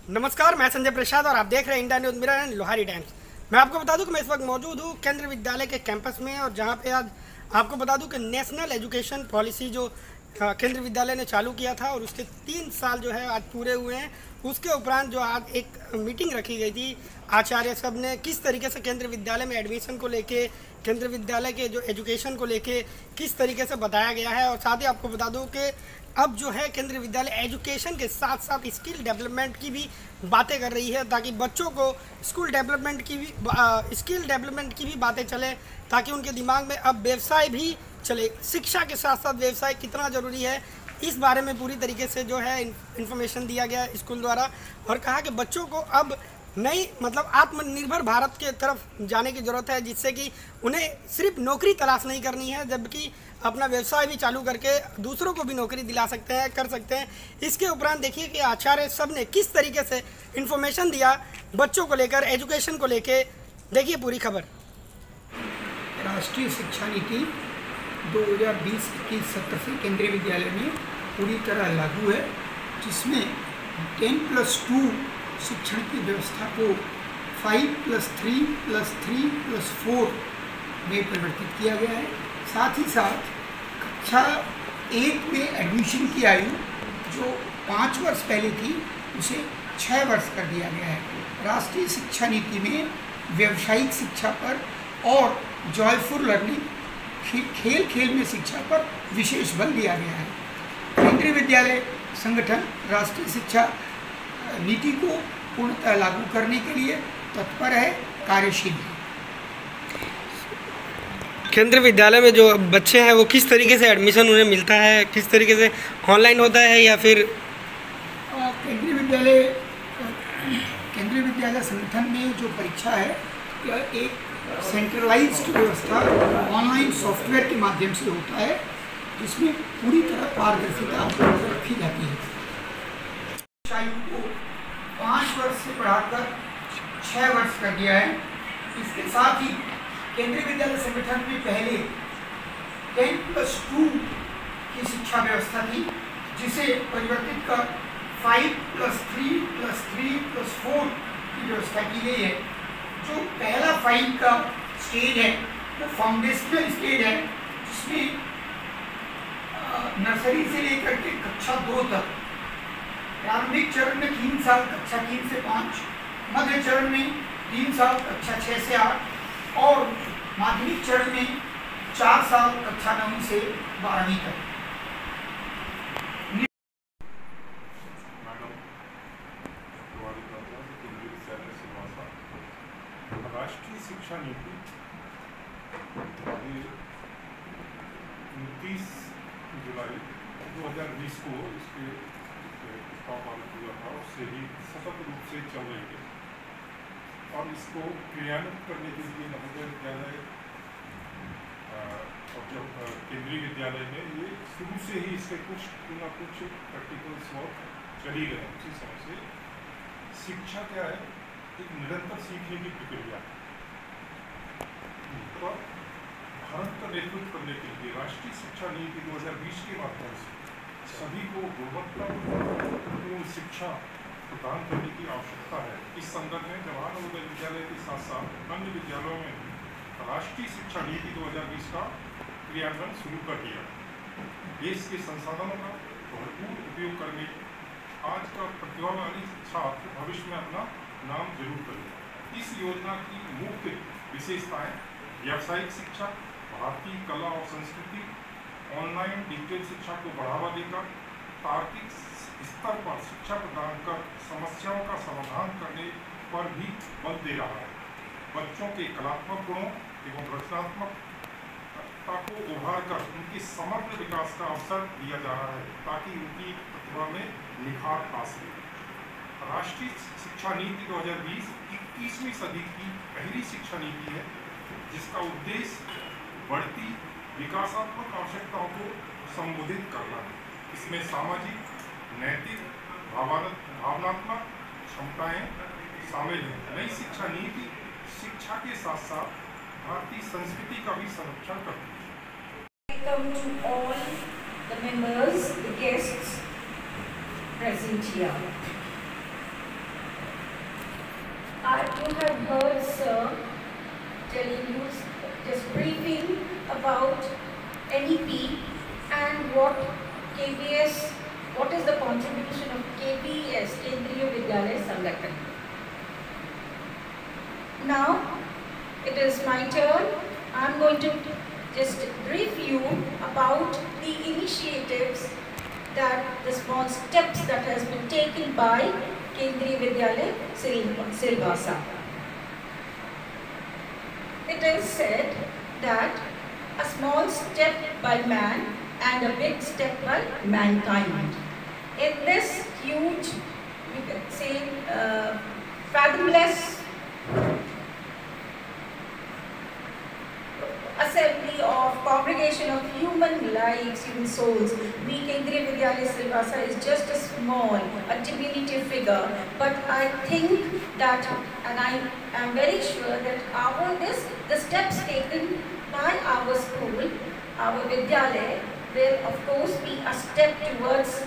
नमस्कार, मैं संजय प्रसाद और आप देख रहे हैं India news mirror and Lohari times. मैं आपको बता दूं कि मैं इस वक्त मौजूद हूं केंद्रीय विद्यालय के कैंपस में, और जहां पे आज आपको बता दूं कि नेशनल एजुकेशन पॉलिसी जो केंद्रीय विद्यालय ने चालू किया था और उसके 3 साल जो है आज पूरे हुए हैं। उसके उपरांत जो आज एक मीटिंग रखी गई थी आचार्य सब ने, किस तरीके से केंद्रीय विद्यालय में एडमिशन को लेके, केंद्रीय विद्यालय के जो एजुकेशन को लेके किस तरीके से बताया गया है। और साथ ही आपको बता दूं कि अब जो है केंद्रीय विद्यालय एजुकेशन के साथ साथ स्किल डेवलपमेंट की भी बातें कर रही है, ताकि बच्चों को स्किल डेवलपमेंट की भी बातें चले, ताकि उनके दिमाग में अब व्यवसाय भी चले। शिक्षा के साथ साथ व्यवसाय कितना ज़रूरी है, इस बारे में पूरी तरीके से जो है इन्फॉर्मेशन दिया गया स्कूल द्वारा। और कहा कि बच्चों को अब नई आत्मनिर्भर भारत के तरफ जाने की ज़रूरत है, जिससे कि उन्हें सिर्फ नौकरी तलाश नहीं करनी है, जबकि अपना व्यवसाय भी चालू करके दूसरों को भी नौकरी दिला सकते हैं, कर सकते हैं। इसके उपरांत देखिए कि आचार्य सब ने किस तरीके से इन्फॉर्मेशन दिया बच्चों को लेकर, एजुकेशन को लेकर। देखिए पूरी खबर। राष्ट्रीय शिक्षा नीति 2020-21 सत्र से केंद्रीय विद्यालय में पूरी तरह लागू है, जिसमें 10+2 शिक्षण की व्यवस्था को 5+3+3+4 में परिवर्तित किया गया है। साथ ही साथ कक्षा 1 में एडमिशन की आयु जो 5 वर्ष पहले थी उसे 6 वर्ष कर दिया गया है। राष्ट्रीय शिक्षा नीति में व्यावसायिक शिक्षा पर और जॉयफुल लर्निंग, खेल में शिक्षा पर विशेष बल दिया गया है। केंद्रीय विद्यालय संगठन राष्ट्रीय शिक्षा नीति को पूर्णतः लागू करने के लिए तत्पर है, कार्यशील है। केंद्रीय विद्यालय में जो बच्चे हैं वो किस तरीके से एडमिशन उन्हें मिलता है, किस तरीके से ऑनलाइन होता है या फिर केंद्रीय विद्यालय संगठन में जो परीक्षा है यह एक सेंट्रलाइज्ड व्यवस्था ऑनलाइन सॉफ्टवेयर के माध्यम से होता है, जिसमें पूरी तरह पारदर्शिता रखी जाती है। आयु को 5 वर्ष से बढ़ाकर 6 वर्ष कर दिया है। इसके साथ ही केंद्रीय विद्यालय संगठन में पहले 10+2 की शिक्षा व्यवस्था थी, जिसे परिवर्तित कर 5+3+3+4 की व्यवस्था की गई है। जो पहला 5 का स्टेज है वो फाउंडेशनल स्टेज है, जिसमें नर्सरी से लेकर के कक्षा 2 तक, प्रारंभिक चरण में 3 साल कक्षा 3 से 5, मध्य चरण में 3 साल कक्षा 6 से 8 और माध्यमिक चरण में 4 साल कक्षा 9 से 12वीं तक। राष्ट्रीय शिक्षा नीति 29 जुलाई 2020 को इसके पारित हुआ था, उससे ही सतत रूप से चल रही है। और इसको क्रियान्वित करने के लिए नवोदय विद्यालय और जो केंद्रीय विद्यालय में ये शुरू से ही इसके कुछ प्रैक्टिकल्स वर्क चल ही रहे। उसी समय से शिक्षा क्या है, एक निरंतर सीखने की प्रक्रिया है। तो भारत का नेतृत्व करने के लिए राष्ट्रीय शिक्षा नीति 2020 के माध्यम से सभी को गुणवत्तापूर्ण शिक्षा प्रदान करने की आवश्यकता है। इस संदर्भ में जवाहर नवोदय विद्यालय के साथ साथ अन्य विद्यालयों में भी राष्ट्रीय शिक्षा नीति 2020 का क्रियान्वयन शुरू कर दिया। देश के संसाधनों का भरपूर उपयोग करके आज का प्रतिभाशाली छात्र भविष्य में अपना नाम जरूर करेगा। इस योजना की मुख्य विशेषताएं व्यावसायिक शिक्षा, भारतीय कला और संस्कृति, ऑनलाइन डिजिटल शिक्षा को बढ़ावा देकर तार्किक स्तर पर शिक्षा प्रदान कर समस्याओं का समाधान करने पर भी बल दे रहा है। बच्चों के कलात्मक गुणों एवं रचनात्मकता को उभार कर उनके समग्र विकास का अवसर दिया जा रहा है, ताकि उनकी प्रतिभा में निखार आ सके। राष्ट्रीय शिक्षा नीति 2020 21वीं सदी की पहली शिक्षा नीति है, जिसका उद्देश्य बढ़ती विकासात्मक आवश्यकताओं को संबोधित करना है। इसमें सामाजिक, नैतिक, भावनात्मक क्षमताएं शामिल हैं। नई शिक्षा नीति शिक्षा के साथ साथ भारतीय संस्कृति का भी संरक्षण करती है। Welcome to all the members, the guests present here. you have heard Sir telling you, just briefing about NEP and what KVS, what is the contribution of KVS, Kendriya Vidyalaya Sangathan. Now it is my turn. I am going to just brief you about the initiatives, that the small steps that has been taken by Kendriya Vidyalaya Silvassa. It is said that a small step by man and a big step by mankind. In this huge, you can say, fathomless assembly of congregation of human lives, human souls, we Kendriya Vidyalaya Silvassa is just a small, a diminutive figure, but I think that, and I am very sure that the steps taken by our school, our Vidyalaya, will of course be a step towards